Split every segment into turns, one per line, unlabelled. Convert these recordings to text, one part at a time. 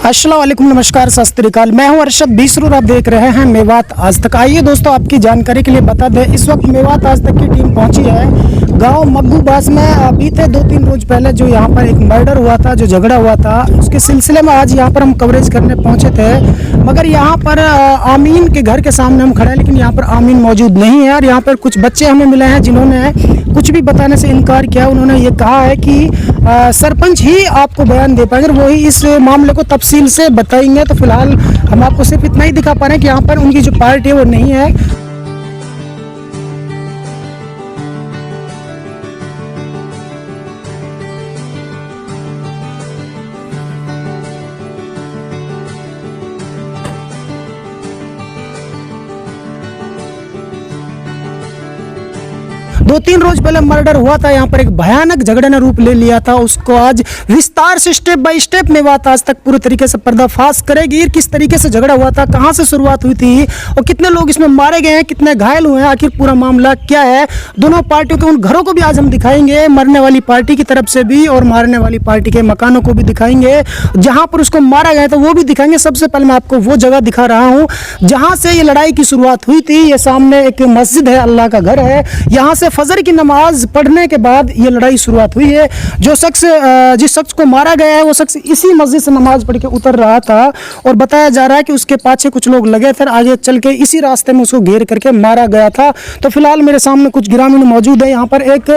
अस्सलाम वालेकुम, नमस्कार, सत श्री अकाल। मैं हूं अरशद बीसरू और आप देख रहे हैं मेवात आज तक। आइए दोस्तों, आपकी जानकारी के लिए बता दें, इस वक्त मेवात आज तक की टीम पहुंची है गांव मग्गूबास में। बीते 2-3 रोज पहले जो यहां पर एक मर्डर हुआ था, जो झगड़ा हुआ था, उसके सिलसिले में आज यहां पर हम कवरेज करने पहुंचे थे। मगर यहां पर आमीन के घर के सामने हम खड़े हैं, लेकिन यहाँ पर आमीन मौजूद नहीं है। और यहाँ पर कुछ बच्चे हमें मिले हैं जिन्होंने कुछ भी बताने से इनकार किया। उन्होंने ये कहा है कि सरपंच ही आपको बयान दे पाएंगे, वो ही इस मामले को तफसील से बताएंगे। तो फिलहाल हम आपको सिर्फ इतना ही दिखा पा रहे हैं कि यहाँ पर उनकी जो पार्टी है वो नहीं है। दो 3 रोज पहले मर्डर हुआ था, यहाँ पर एक भयानक झगड़े ने रूप ले लिया था। उसको आज विस्तार से स्टेप बाय स्टेप मेवात आज तक पूरे तरीके से पर्दाफाश करेगी। किस तरीके से झगड़ा हुआ था, कहाँ से शुरुआत हुई थी और कितने लोग इसमें मारे गए हैं, कितने घायल हुए हैं, आखिर पूरा मामला क्या है। दोनों पार्टियों के उन घरों को भी आज हम दिखाएंगे, मरने वाली पार्टी की तरफ से भी और मारने वाली पार्टी के मकानों को भी दिखाएंगे। जहाँ पर उसको मारा गया था वो भी दिखाएंगे। सबसे पहले मैं आपको वो जगह दिखा रहा हूँ जहाँ से ये लड़ाई की शुरुआत हुई थी। ये सामने एक मस्जिद है, अल्लाह का घर है। यहाँ से फजर की नमाज पढ़ने के बाद ये लड़ाई शुरुआत हुई है। जो शख्स जिस शख्स को मारा गया है वो शख्स इसी मस्जिद से नमाज पढ़ के उतर रहा था और बताया जा रहा है कि उसके पाछे कुछ लोग लगे थे, आगे चल के इसी रास्ते में उसको घेर करके मारा गया था। तो फिलहाल मेरे सामने कुछ ग्रामीण मौजूद है। यहाँ पर एक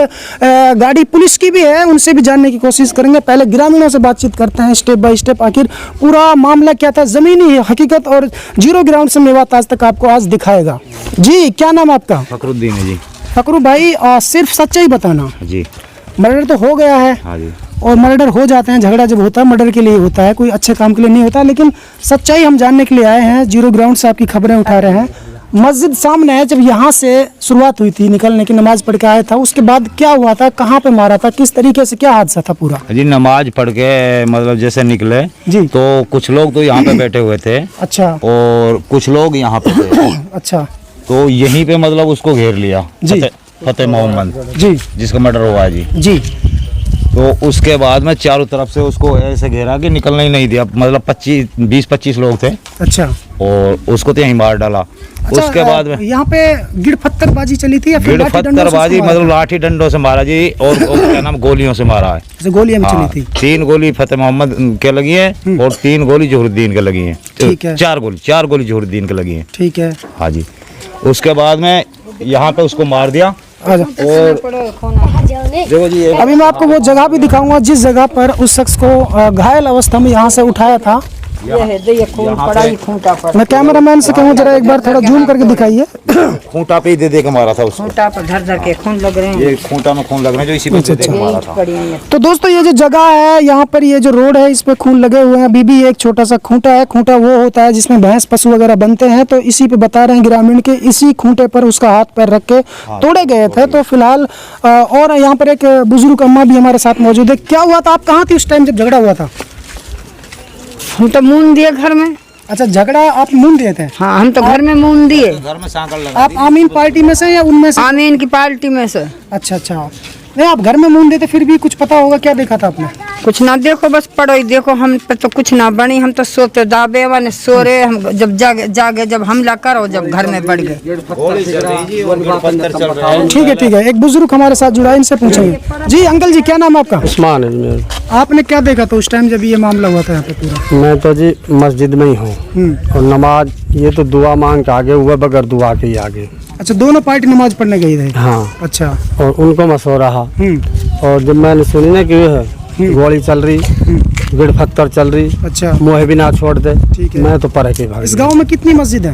गाड़ी पुलिस की भी है, उनसे भी जानने की कोशिश करेंगे। पहले ग्रामीणों से बातचीत करते हैं स्टेप बाय स्टेप, आखिर पूरा मामला क्या था, जमीनी हकीकत और जीरो ग्राउंड से मेवात आज तक आपको आज दिखाएगा। जी, क्या नाम है आपका?
फकरुद्दीन है जी।
फकरू भाई, सिर्फ सच्चाई बताना
जी।
मर्डर तो हो गया है।
हाँ जी।
और मर्डर हो जाते हैं, झगड़ा जब होता है मर्डर के लिए होता है, कोई अच्छे काम के लिए नहीं होता। लेकिन सच्चाई हम जानने के लिए आए हैं, जीरो ग्राउंड से आपकी खबरें उठा रहे हैं। मस्जिद सामने है, जब यहाँ से शुरुआत हुई थी निकलने की, नमाज पढ़ के आया था, उसके बाद क्या हुआ था, कहाँ पे मारा था, किस तरीके से, क्या हादसा था पूरा?
जी, नमाज पढ़ के मतलब जैसे निकले जी, तो कुछ लोग तो यहाँ पे बैठे हुए थे। अच्छा। और कुछ लोग यहाँ पे थे। अच्छा। तो यहीं पे मतलब उसको घेर लिया जी, फतेह मोहम्मद जी, जिसका मर्डर हुआ है जी। जी। तो उसके बाद में चारों तरफ से उसको ऐसे घेरा कि निकलने ही नहीं दिया। मतलब 20-25 लोग थे। अच्छा। और उसको तो यहीं मार डाला। अच्छा, उसके बाद में यहाँ पे गिड़ पत्थरबाजी चली थी या फिर पत्थरबाजी? मतलब लाठी डंडों से मारा जी। और क्या नाम, गोलियों से मारा है। गोलियां में चली थी। 3 गोली फतेह मोहम्मद के लगी है और 3 गोली जोहरुद्दीन के लगी है। ठीक है। 4 गोली जोहरुद्दीन के लगी है। ठीक है। हाँ जी। उसके बाद में यहाँ पे उसको मार दिया। और देखो जी, अभी मैं आपको वो जगह भी दिखाऊंगा जिस जगह पर उस शख्स को घायल अवस्था में यहाँ से उठाया था। ये है, ये खून पड़ा ही खूंटा पर। मैं कैमरामैन से कहूँ जरा एक बार थोड़ा जूम करके दिखाइए। खूंटा पे ही दे के मारा था उसको। खूंटा पर धर के खून लग रहे हैं। ये खूंटा में खून लग रहे हैं, जो इसी पे दे के मारा था। तो दोस्तों, ये जो जगह है, यहाँ पर ये जो रोड है, इस पे खून लगे हुए हैं। अभी भी एक छोटा सा खूंटा है। खूंटा वो होता है जिसमें भैंस पशु वगैरह बनते हैं। तो इसी पे बता रहे हैं ग्रामीण के, इसी खूंटे पर उसका हाथ पैर रख के तोड़े गए थे। तो फिलहाल और यहाँ पर एक बुजुर्ग अम्मा भी हमारे साथ मौजूद है। क्या हुआ था, आप कहाँ थी उस टाइम जब झगड़ा हुआ था?
हम तो मून दिए घर में।
अच्छा, झगड़ा आप मून दिए थे? हाँ, हम तो घर में मून दिए।
घर में सांकल लगा।
आप आमीन पार्टी में से या उनमें से?
आमीन की पार्टी में से। अच्छा
अच्छा। नहीं, आप घर में मून देते, फिर भी कुछ पता होगा, क्या देखा था आपने?
कुछ ना देखो, बस पढ़ो ही देखो। हम पे तो कुछ ना बनी, हम तो सोते दाबे वाले सो रहे। हम जब जागे जब हमला करो, जब घर में बढ़ गए।
ठीक है, ठीक है। एक बुजुर्ग हमारे साथ जुड़ा, इनसे पूछेंगे। जी अंकल जी, क्या नाम आपका?
उस्मान है।
आपने क्या देखा था उस टाइम जब ये मामला हुआ था यहाँ पे पूरा?
मैं तो जी मस्जिद में ही हूँ और नमाज, ये तो दुआ मांग के आगे हुआ, बगैर दुआ के ही आगे।
अच्छा, दोनों पार्टी नमाज पढ़ने गई थी?
हाँ।
अच्छा।
और उनको मैं सो रहा और जब मैंने सुनी ना कि है गोली चल रही, गिड़ पत्थर चल रही। अच्छा। मुँह भी ना छोड़ दे। ठीक है। मैं तो परे के भाग।
इस गांव में कितनी मस्जिद है?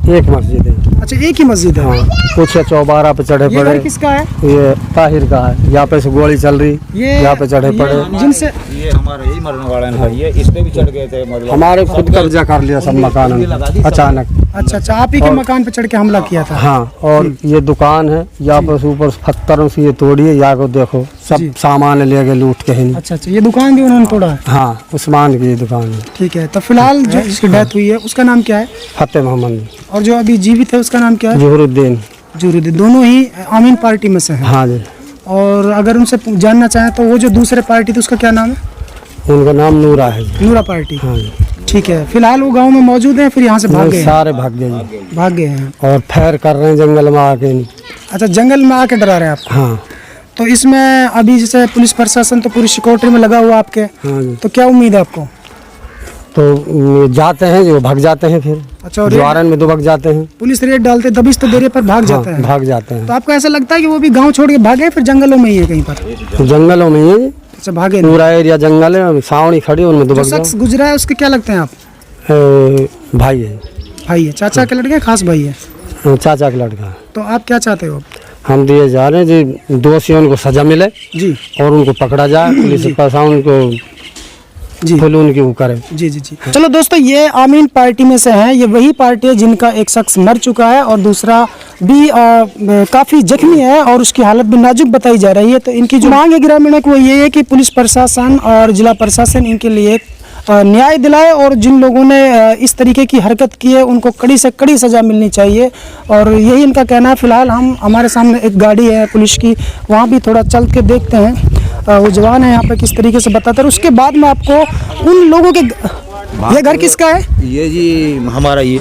एक मस्जिद है।
अच्छा, एक ही मस्जिद है? हाँ।
कुछ चौबारा पे चढ़े पड़े।
किसका है?
ये ताहिर का है। यहाँ पे से गोली चल रही, यहाँ पे चढ़े पड़े।
जिनसे ये हमारे यही मरने वाले हैं, ये इस पे भी चढ़ गए थे। मतलब
हमारे खुद कब्जा कर लिया सब मकान अचानक।
अच्छा अच्छा, आप ही के मकान पे चढ़ के हमला किया था?
हाँ। और ये दुकान है, यहाँ पर ऊपर पत्थरों से ये तोड़ी है। यहाँ को देखो, सब सामान ले गए लूट के ही।
अच्छा अच्छा, ये दुकान भी उन्होंने तोड़ा है?
हाँ, उस्मान की दुकान है।
ठीक है। तो फिलहाल जो जिसकी डेथ हुई है उसका नाम क्या है?
फतेह मोहम्मद।
और जो अभी जीवित है उसका नाम क्या है?
जोहरुद्दीन।
जोहरुद्दीन। दोनों ही आमीन पार्टी में से हैं?
हाँ जी।
और अगर उनसे जानना चाहें तो वो जो दूसरे पार्टी थी उसका क्या नाम है?
उनका नाम नूरा है।
नूरा पार्टी।
हाँ।
ठीक है, फिलहाल वो गांव में मौजूद है, फिर यहाँ से भाग गए?
सारे भाग गए जी।
भाग गए हैं
और फैर कर रहे हैं जंगल में आके।
अच्छा, जंगल में आके डरा रहे हैं आप?
हाँ।
तो इसमें अभी जैसे पुलिस प्रशासन तो पूरी सिक्योरिटी में लगा हुआ आपके,
हाँ जी।
तो क्या उम्मीद है आपको?
तो जाते हैं जो भाग जाते हैं फिर।
अच्छा, और
ज्वारन में दुबक जाते हैं।
पुलिस रेड डालते, दबिश तो दे रही पर भाग जाते हैं?
भाग जाते हैं।
तो आपको ऐसा लगता है कि वो भी गांव छोड़ के भागे, फिर जंगलों में ही है कहीं पर?
जंगलों में ही है।
अच्छा, भागे
पूरा एरिया जंगल है, सावनी खड़ी उनमें दुबक
जो शख्स गुजरा है उसके क्या लगते हैं आप?
भाई है।
भाई है, चाचा के लड़के, खास भाई है?
चाचा का लड़का।
तो आप क्या चाहते हो?
हम दिए जा रहे हैं जी, दोषियों को सजा मिले
जी,
और उनको पकड़ा जाए, पुलिस प्रशासन को
जी,
फुल उनकी वो करे।
जी जी जी। चलो दोस्तों, ये आमीन पार्टी में से हैं। ये वही पार्टी है जिनका एक शख्स मर चुका है और दूसरा भी काफ़ी जख्मी है और उसकी हालत भी नाजुक बताई जा रही है। तो इनकी जो मांग है ग्रामीणों की वो ये है कि पुलिस प्रशासन और जिला प्रशासन इनके लिए न्याय दिलाए और जिन लोगों ने इस तरीके की हरकत की है उनको कड़ी से कड़ी सज़ा मिलनी चाहिए, और यही इनका कहना है। फिलहाल हमारे सामने एक गाड़ी है पुलिस की, वहाँ भी थोड़ा चल के देखते हैं वो जवान है यहाँ पे किस तरीके से बताते हैं। उसके बाद में आपको उन लोगों के ये घर किसका है?
ये जी हमारा ये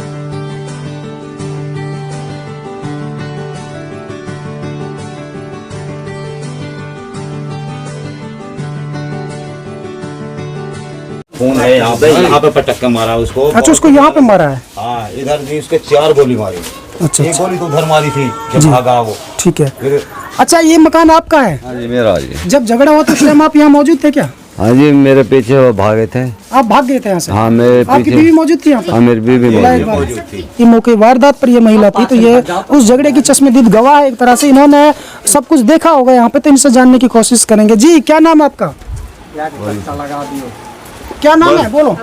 खून है यहाँ पे पटक के मारा उसको।
अच्छा, उसको यहाँ पे मारा है?
हाँ, इधर भी उसके 4 गोली मारी।
अच्छा,
एक गोली तो उधर मारी थी जब भागा वो।
ठीक है। अच्छा, ये मकान आपका है?
हाँ जी, मेरा जी।
जब झगड़ा हुआ तो उस टाइम आप यहाँ मौजूद थे क्या?
हाँ जी, मेरे पीछे वो भागे थे।
आप भाग गए थे यहाँ से?
हाँ, मेरे
आपकी
पीछे।
बीवी मौजूद थी यहाँ पर?
हाँ, मेरी बीवी मौजूद
थी। ये मौके वारदात पर ये महिला थी, तो ये उस झगड़े की चश्मदीद गवाह है एक तरह से। इन्होंने सब कुछ देखा होगा यहाँ पे, तो इनसे जानने की कोशिश करेंगे। जी, क्या नाम है आपका? क्या नाम है, बोलो।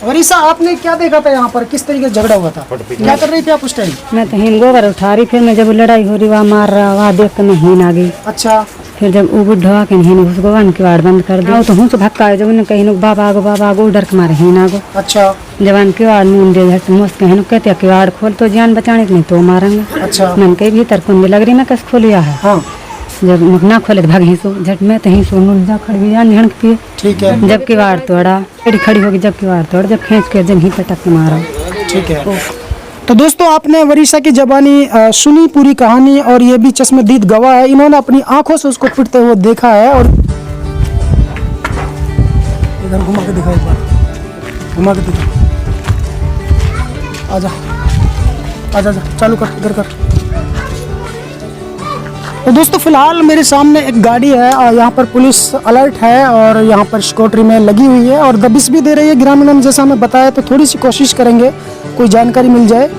वरीसा, आपने क्या देखा था यहाँ पर, किस तरीके से झगड़ा हुआ था? क्या कर रही थी आप उस टाइम?
मैं तो हिन गोबर उठा रही, फिर मैं जब लड़ाई हो रही वहाँ मार रहा, वहाँ देख कर मैं हिन आ गई।
अच्छा,
फिर जब वो बुढ़ा के हिन उस गोवन की वाड़ बंद कर दिया, तो हूँ तो भक्का जब उन्हें कहीं बाबा आगो डर के मारे हिन आगो।
अच्छा,
जवान की वाड़ मुंह दे झट मुस्त कहीं कहते कि वाड़ खोल तो जान बचाने की नहीं तो मारेंगे।
अच्छा,
मन के भीतर कुंडी लग रही, मैं कैसे खोलिया है।
हाँ,
जब ना खोले तो भाग हिंसो झट में तो हिंसो मुर्जा खड़ गई जान झड़क पिए।
ठीक है,
जब की वाड़ तोड़ा खड़ी होगी, जब की वाड़ तोड़, जब खींच के जब ही पटक के मारा।
ठीक है। तो दोस्तों, आपने वरीसा की जबानी सुनी पूरी कहानी, और ये भी चश्मदीद गवाह है। इन्होंने अपनी आंखों से उसको पिटते हुए देखा है। और इधर घुमा के दिखा, एक बार घुमा के दिखा। आजा आजा आजा, चालू कर, इधर कर। तो दोस्तों, फिलहाल मेरे सामने एक गाड़ी है, यहाँ पर पुलिस अलर्ट है और यहाँ पर सिक्योरिटी में लगी हुई है और दबिश भी दे रही है ग्रामीणों ने, जैसा हमें बताया। तो थोड़ी सी कोशिश करेंगे कोई जानकारी मिल जाए।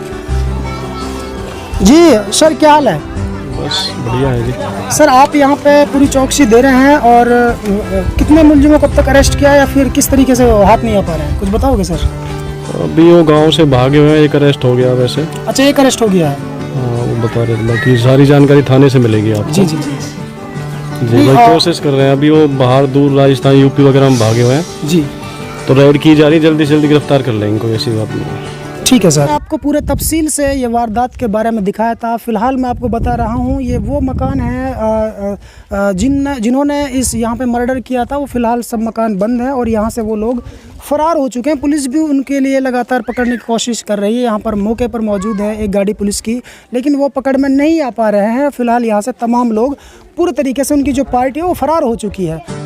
जी सर, क्या हाल है?
बस बढ़िया है जी।
सर, आप यहाँ पे पूरी चौकसी दे रहे हैं और कितने मुलजिमों को अब तक अरेस्ट किया या फिर किस तरीके से हाथ नहीं आ पा रहे हैं, कुछ बताओगे सर?
अभी वो गांव से भागे हुए हैं, एक अरेस्ट हो गया वैसे।
अच्छा, एक अरेस्ट हो गया है?
हाँ, वो बता रहे थे, बाकी सारी जानकारी थाने से मिलेगी आपको।
जी जी जी
जी भाई, कोशिश कर रहे हैं। अभी वो बाहर दूर राजस्थान यूपी वगैरह में भागे हुए हैं,
जी,
तो रेड की जा रही है, जल्दी से जल्दी गिरफ्तार कर लेंगे, कोई ऐसी बात नहीं है।
ठीक है सर। आपको पूरे तफसील से ये वारदात के बारे में दिखाया था। फिलहाल मैं आपको बता रहा हूँ, ये वो मकान है जिन्होंने इस यहाँ पे मर्डर किया था। वो फिलहाल सब मकान बंद है और यहाँ से वो लोग फरार हो चुके हैं। पुलिस भी उनके लिए लगातार पकड़ने की कोशिश कर रही है। यहाँ पर मौके पर मौजूद है एक गाड़ी पुलिस की, लेकिन वो पकड़ में नहीं आ पा रहे हैं। फिलहाल यहाँ से तमाम लोग पूरे तरीके से, उनकी जो पार्टी है वो फरार हो चुकी है।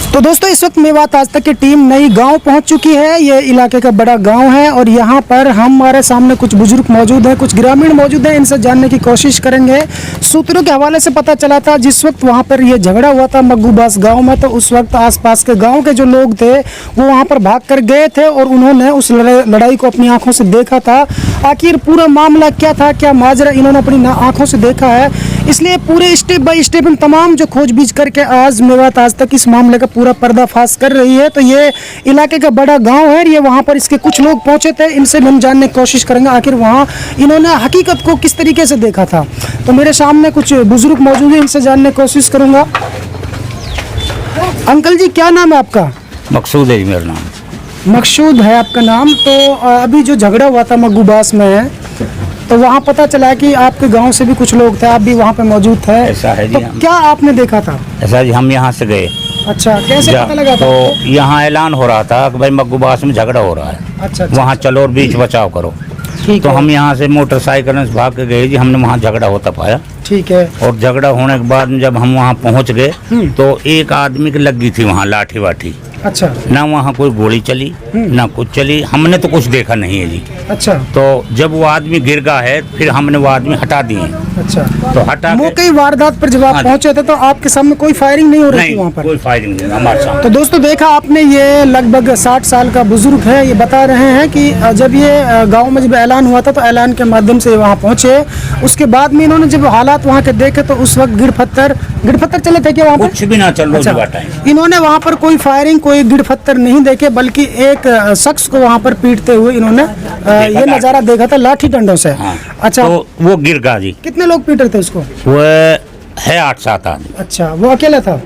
तो दोस्तों, इस वक्त मेवात आज तक की टीम नई गांव पहुंच चुकी है। ये इलाके का बड़ा गांव है और यहाँ पर हमारे सामने कुछ बुजुर्ग मौजूद हैं, कुछ ग्रामीण मौजूद हैं। इनसे जानने की कोशिश करेंगे। सूत्रों के हवाले से पता चला था जिस वक्त वहाँ पर ये झगड़ा हुआ था मग्गूबास गांव में, तो उस वक्त आसपास के गांव के जो लोग थे वो वहाँ पर भाग कर गए थे और उन्होंने उस लड़ाई को अपनी आँखों से देखा था। आखिर पूरा मामला क्या था, क्या माजरा, इन्होंने अपनी आँखों से देखा है। इसलिए पूरे स्टेप बाय स्टेप इन तमाम जो खोजबीन करके आज मेवात आज तक इस मामले का पूरा पर्दाफाश कर रही है। तो ये इलाके का बड़ा गांव है, ये वहाँ पर इसके कुछ लोग पहुँचे थे। इनसे हम जानने की कोशिश करेंगे आखिर वहाँ इन्होंने हकीकत को किस तरीके से देखा था। तो मेरे सामने कुछ बुजुर्ग मौजूद हैं, इनसे जानने की कोशिश करूँगा। अंकल जी, क्या नाम है आपका?
मकसूद है मेरा नाम।
मकसूद है आपका नाम। तो अभी जो झगड़ा हुआ था मग्गूबास में, तो वहाँ पता चला कि आपके गांव से भी कुछ लोग थे, आप भी वहाँ पे मौजूद थे।
ऐसा है जी।
तो क्या आपने देखा था?
ऐसा जी, हम यहाँ से गए।
अच्छा, कैसे पता लगा था?
तो यहाँ ऐलान हो रहा था कि भाई मग्गूबास में झगड़ा हो रहा है।
अच्छा,
वहाँ चलो और बीच बचाव करो। तो हम यहाँ से मोटरसाइकिल से भाग के गए जी। हमने वहाँ झगड़ा होता पाया।
ठीक है।
और झगड़ा होने के बाद जब हम वहाँ पहुँच गए तो एक आदमी की लगी थी वहाँ लाठी वाठी।
अच्छा।
ना वहाँ कोई गोली चली ना कुछ चली, हमने तो कुछ देखा नहीं है जी।
अच्छा।
तो जब वो आदमी गिर गया है फिर हमने वो आदमी हटा दिए।
अच्छा।
तो हटा
मौके की वारदात पर जब आप पहुंचे थे तो आपके सामने कोई फायरिंग नहीं हो रही थी वहाँ पर?
कोई फायरिंग नहीं हमारे सामने।
तो दोस्तों देखा आपने, ये लगभग 60 साल का बुजुर्ग है। ये बता रहे हैं कि जब ये गांव में जब ऐलान हुआ था तो ऐलान के माध्यम से वहाँ पहुंचे। उसके बाद में इन्होंने जब हालात वहाँ के देखे तो उस वक्त गिड़ पत्थर चले थे क्या वहाँ पर?
कुछ भी ना चल रहा था।
इन्होंने वहाँ पर कोई फायरिंग, कोई गिड़ पत्थर नहीं देखे, बल्कि एक शख्स को वहाँ पर पीटते हुए इन्होंने ये नजारा देखा था लाठी डंडों से।
हाँ।
अच्छा।
तो वो गिर गया जी।
कितने लोग पीटे थे उसको?
वो है 8-7 आदमी।
अच्छा, वो अकेला था?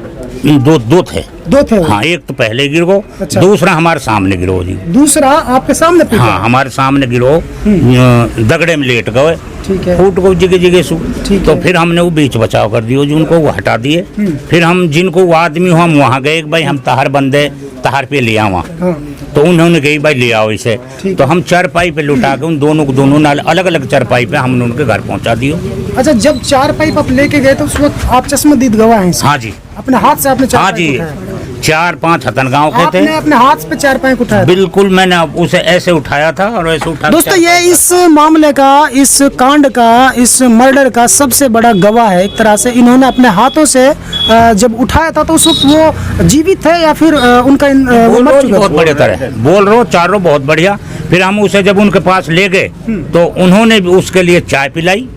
दो थे।
दो थे वो?
हाँ, एक तो पहले गिरो।
अच्छा।
दूसरा हमारे सामने गिरो जी।
दूसरा आपके सामने पीटा?
हाँ, हमारे सामने गिरो। दगड़े में लेट गए।
ठीक है।
फूट को जगह जगह सु।
ठीक
तो
है।
फिर हमने वो बीच बचाव कर दियो, जिनको वो हटा दिए। फिर हम जिनको वो आदमी हम वहाँ गए भाई हम तहार बंदे तहार पे ले आवा।
हाँ।
तो उन्होंने कही भाई ले आओ इसे। तो हम चारपाई पे लुटा के उन दोनों को दोनों नाल अलग अलग चारपाई पे हमने उनके घर पहुँचा दियो।
अच्छा, जब 4 पाइप आप लेके गए तो उस वक्त आप चश्मदीद गवाह हैं?
हाँ जी।
अपने हाथ से आपने 4
हाँ
पाइप
जी,
उठाया?
4-5 हतन गाँव के थे।
आपने अपने हाथ पे 4 पाइप उठाया?
बिल्कुल, मैंने उसे ऐसे उठाया था और ऐसे उठा।
दोस्तों ये इस मामले का, इस कांड का, इस मर्डर का सबसे बड़ा गवाह है। एक तरह से इन्होंने अपने हाथों से जब उठाया था तो उस वक्त वो जीवित थे या फिर उनका वो मर चुका था?
बहुत बढ़िया तरह बोल रहे हो, चारों बहुत बढ़िया। फिर हम उसे जब उनके पास ले गए तो उन्होंने भी उसके लिए चाय पिलाई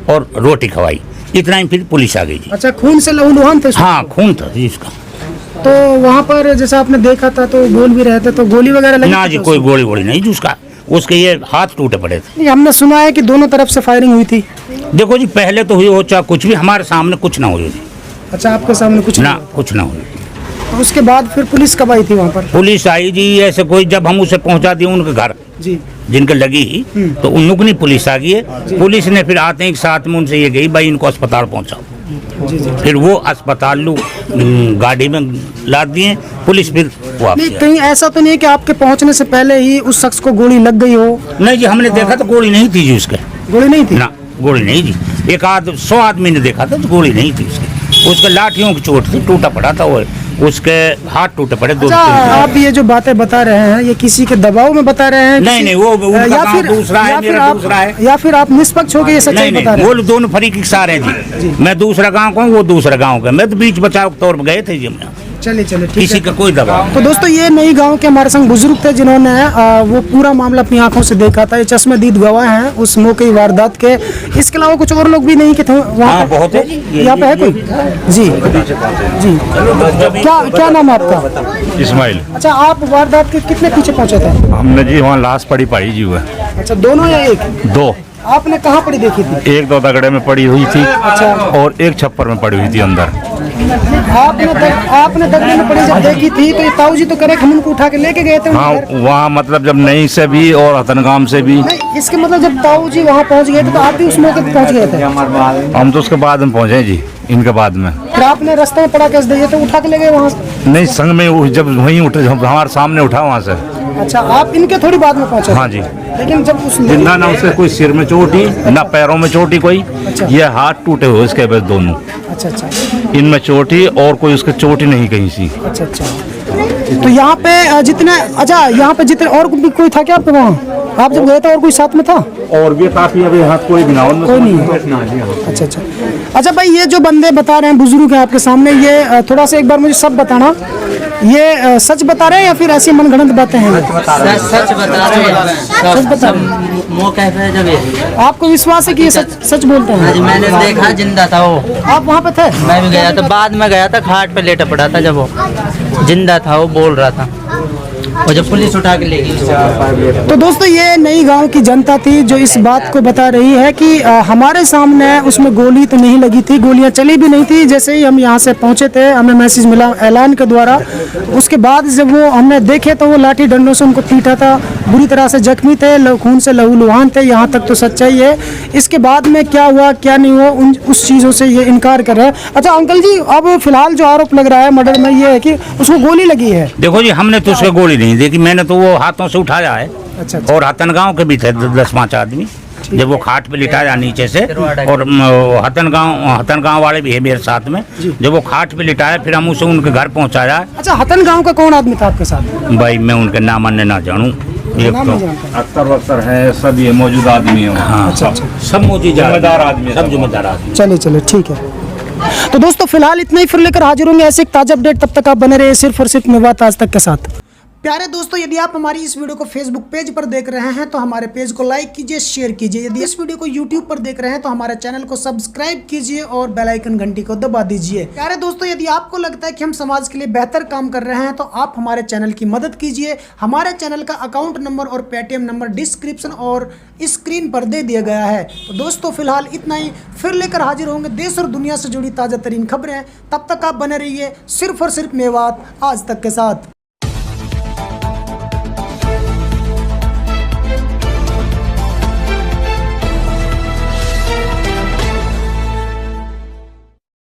और रोटी खवाई। इतना ही फिर पुलिस आ गई जी।
अच्छा, खून से लहूलुहान थे?
हाँ, खून था जी इसका।
तो वहाँ पर जैसा आपने देखा था तो बोल भी रहे थे, तो गोली वगैरह लगी?
ना जी, कोई गोली वोली नहीं जी। उसके ये हाथ टूटे पड़े थे।
नहीं, हमने सुना है कि दोनों तरफ से फायरिंग हुई थी।
देखो जी, पहले तो हुई हो चाहे कुछ भी, हमारे सामने कुछ ना हुई।
अच्छा, आपके सामने कुछ
ना,
नहीं हुआ?
कुछ ना हुई।
तो उसके बाद फिर पुलिस कब आई थी वहाँ पर?
पुलिस आई जी ऐसे कोई, जब हम उसे पहुंचा दिए उनके घर
जी,
जिनके लगी ही, तो उन लोगों ने पुलिस आ गई है। पुलिस ने फिर आते ही साथ में उनसे ये गई भाई इनको अस्पताल पहुंचाओ।
जी, जी।
फिर वो अस्पताल गाड़ी में लाद दिए। पुलिस फिर वापस
नहीं,
आई।
कहीं ऐसा तो नहीं है कि आपके पहुँचने से पहले ही उस शख्स को गोली लग गई हो?
नहीं जी, हमने देखा तो गोली नहीं थी जी उसके।
गोली नहीं थी?
ना, गोली नहीं जी। एक 100 आदमी ने देखा था तो गोली नहीं थी उसके लाठियों की चोट थी, टूटा पड़ा था वो, उसके हाथ टूटे पड़े।
अच्छा, आप ये जो बातें बता रहे हैं ये किसी के दबाव में बता रहे हैं?
नहीं नहीं, वो उनका गाँव दूसरा है, मेरा दूसरा है।
या फिर आप निष्पक्ष होकर ये सच्चाई
नहीं
बता रहे
नहीं,
हैं?
वो दोनों फरीक इकसार हैं जी। मैं दूसरा गांव का हूँ, वो दूसरा गांव का। मैं तो बीच बचाव के तौर पर गए थे जी। हम
चलिए चलिए, ठीक
किसी
है।
का कोई दबाव।
तो दोस्तों ये नई गांव के हमारे संग बुजुर्ग थे जिन्होंने वो पूरा मामला अपनी आंखों से देखा था। ये चश्मदीद गवाह हैं उस मौके की वारदात के। इसके अलावा कुछ और लोग भी नहीं के थे वहाँ
हाँ,
पे?
बहुत है जी।
यहाँ पे है कोई? जी जी। क्या नाम है आपका?
इस्माइल।
अच्छा, आप वारदात के कितने पीछे पहुँचे थे?
हमने जी वहाँ लाश पड़ी पाई जी हुआ।
अच्छा, दोनों या एक?
दो।
आपने कहाँ पड़ी देखी थी?
एक 2 दगड़े में पड़ी हुई थी।
अच्छा।
और एक छप्पर में पड़ी हुई थी अंदर।
आपने दगड़े में पड़ी जब देखी थी तो ये ताऊ जी तो करे हम उनको उठा के लेके गए थे
हाँ,
उनके घर?
वहाँ मतलब जब नई से भी और हतनगाम से भी।
नहीं, इसके मतलब जब ताऊ जी वहाँ पहुँच गए थे तो आप भी उस मौके पे पहुँच गए थे?
हम तो उसके बाद में पहुँचे जी, इनके बाद में।
फिर आपने रास्ते में पड़ा कैसे दिए तो उठा के ले गए वहाँ से?
नहीं, संग में जब वहीं उठे, हमारे सामने उठा वहाँ से।
अच्छा, आप इनके थोड़ी बाद में पहुँचे?
हाँ जी।
लेकिन जब उस
जिंदा ना उसके कोई सिर में चोट ही ना पैरों में चोट ही कोई।
अच्छा।
ये हाथ टूटे हुए इसके बस दोनों।
अच्छा अच्छा
इनमें चोट ही और कोई उसके चोट ही नहीं कहीं सी।
अच्छा अच्छा। तो यहाँ पे जितने, अच्छा यहाँ पे जितने और भी कोई था क्या आपके वहाँ? आप जब गए थे और कोई साथ में था?
और भी काफी अभी हाथ कोई भी ना,
कोई नहीं है। अच्छा अच्छा। अच्छा भाई, ये जो बंदे बता रहे हैं बुजुर्ग हैं आपके सामने, ये थोड़ा सा एक बार मुझे सब बताना, ये सच बता रहे हैं या फिर ऐसी मनगढ़ंत बातें हैं?
सच बता रहे हैं।
सच बता रहे हैं।
मुँह कहते हैं जब ये।
आपको विश्वास है कि ये सच बोलते हैं?
आज मैंने देखा जिंदा था वो।
आप वहाँ पे थे?
मैं भी गया था, बाद में गया था, खाट पे लेटा पड़ा था जब वो जिंदा था, वो बोल रहा था। और जब पुलिस उठा के ले गई।
तो दोस्तों ये नई गांव की जनता थी जो इस बात को बता रही है कि हमारे सामने उसमें गोली तो नहीं लगी थी, गोलियां चली भी नहीं थी। जैसे ही हम यहाँ से पहुंचे थे हमें मैसेज मिला ऐलान के द्वारा, उसके बाद जब वो हमने देखे तो वो लाठी डंडों से उनको पीटा था, बुरी तरह से जख्मी थे, खून से लहूलुहान थे। यहाँ तक तो सच्चाई है। इसके बाद में क्या हुआ क्या नहीं हुआ उस चीज़ों से ये इनकार कर रहे हैं। अच्छा अंकल जी, अब फिलहाल जो आरोप लग रहा है मर्डर में ये है कि उसको गोली लगी है।
देखो जी, हमने तो उसको गोली नहीं देखी, मैंने तो वो हाथों से उठाया है।
अच्छा, अच्छा।
और हतनगांव के भी थे 10-5 आदमी, जब वो खाट पे लिटाया नीचे से, और हतनगांव वाले भी है मेरे साथ में। जब वो खाट पे लिटाया फिर हम उसे उनके घर पहुंचाया।
अच्छा, हतन गांव का कौन आदमी था आपके साथ?
भाई मैं उनके नाम अन्य ना जानूं, एक
नाम
तो
नहीं जानता।
अख्तर है, सब ये मौजूद आदमी है।
हाँ, सब मौजूद जिम्मेदार आदमी, सब जिम्मेदार आदमी।
चलिए ठीक है। तो दोस्तों फिलहाल इतना ही, फिर लेकर हाजिर होंगे ऐसे एक ताजा अपडेट। तब तक आप बने रहे सिर्फ और सिर्फ मेवात आज तक के साथ। प्यारे दोस्तों, यदि आप हमारी इस वीडियो को फेसबुक पेज पर देख रहे हैं तो हमारे पेज को लाइक कीजिए, शेयर कीजिए। यदि इस वीडियो को यूट्यूब पर देख रहे हैं तो हमारे चैनल को सब्सक्राइब कीजिए और बेल आइकन घंटी को दबा दीजिए। प्यारे दोस्तों, यदि आपको लगता है कि हम समाज के लिए बेहतर काम कर रहे हैं तो आप हमारे चैनल की मदद कीजिए। हमारे चैनल का अकाउंट नंबर और पेटीएम नंबर डिस्क्रिप्शन और स्क्रीन पर दे दिया गया है। तो दोस्तों फिलहाल इतना ही, फिर लेकर हाजिर होंगे देश और दुनिया से जुड़ी ताज़ा तरीन खबरें। तब तक आप बने रहिए सिर्फ और सिर्फ मेवात आज तक के साथ।